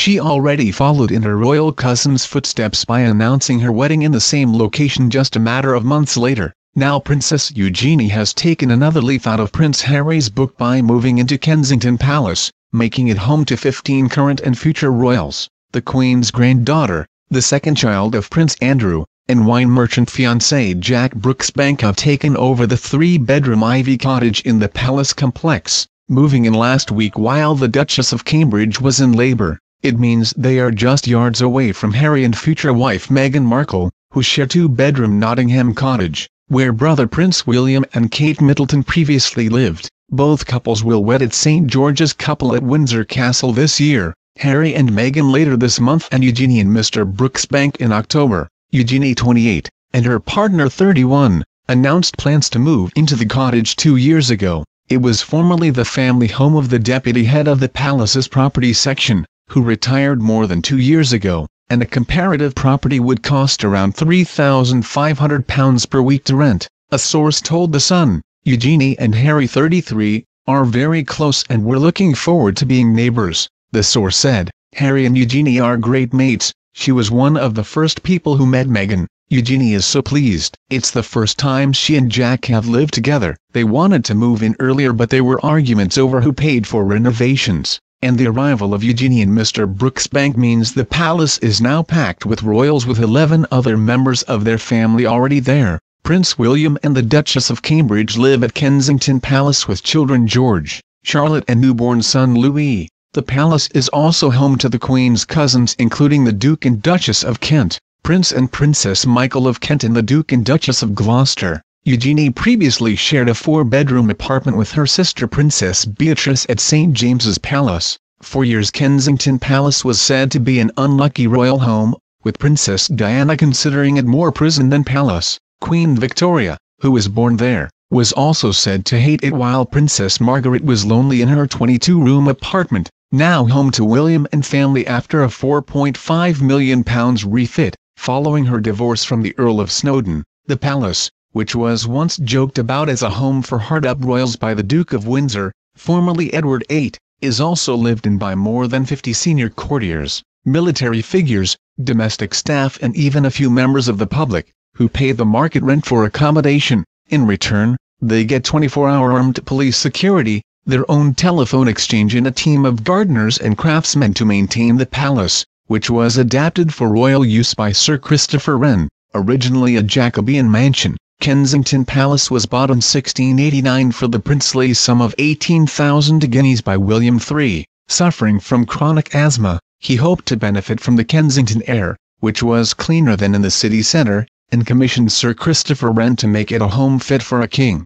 She already followed in her royal cousin's footsteps by announcing her wedding in the same location just a matter of months later. Now Princess Eugenie has taken another leaf out of Prince Harry's book by moving into Kensington Palace, making it home to 15 current and future royals. The Queen's granddaughter, the second child of Prince Andrew, and wine merchant fiancé Jack Brooksbank have taken over the 3-bedroom Ivy cottage in the palace complex, moving in last week while the Duchess of Cambridge was in labour. It means they are just yards away from Harry and future wife Meghan Markle, who share 2-bedroom Nottingham cottage, where brother Prince William and Kate Middleton previously lived. Both couples will wed at St George's Chapel at Windsor Castle this year, Harry and Meghan later this month and Eugenie and Mr Brooksbank in October. Eugenie, 28, and her partner, 31, announced plans to move into the cottage 2 years ago. It was formerly the family home of the deputy head of the palace's property section, who retired more than 2 years ago, and a comparative property would cost around £3,500 per week to rent, a source told The Sun. Eugenie and Harry, 33, are very close and we're looking forward to being neighbours, the source said. Harry and Eugenie are great mates. She was one of the first people who met Meghan. Eugenie is so pleased. It's the first time she and Jack have lived together. They wanted to move in earlier but there were arguments over who paid for renovations. And the arrival of Eugenie and Mr Brooksbank means the palace is now packed with royals, with 11 other members of their family already there. Prince William and the Duchess of Cambridge live at Kensington Palace with children George, Charlotte and newborn son Louis. The palace is also home to the Queen's cousins, including the Duke and Duchess of Kent, Prince and Princess Michael of Kent and the Duke and Duchess of Gloucester. Eugenie previously shared a 4-bedroom apartment with her sister Princess Beatrice at St James's Palace. For years Kensington Palace was said to be an unlucky royal home, with Princess Diana considering it more prison than palace. Queen Victoria, who was born there, was also said to hate it, while Princess Margaret was lonely in her 22-room apartment, now home to William and family after a £4.5 million refit, following her divorce from the Earl of Snowdon. The palace, which was once joked about as a home for hard-up royals by the Duke of Windsor, formerly Edward VIII, is also lived in by more than 50 senior courtiers, military figures, domestic staff and even a few members of the public, who pay the market rent for accommodation. In return, they get 24-hour armed police security, their own telephone exchange and a team of gardeners and craftsmen to maintain the palace, which was adapted for royal use by Sir Christopher Wren. Originally a Jacobean mansion, Kensington Palace was bought in 1689 for the princely sum of 18,000 guineas by William III. Suffering from chronic asthma, he hoped to benefit from the Kensington air, which was cleaner than in the city centre, and commissioned Sir Christopher Wren to make it a home fit for a king.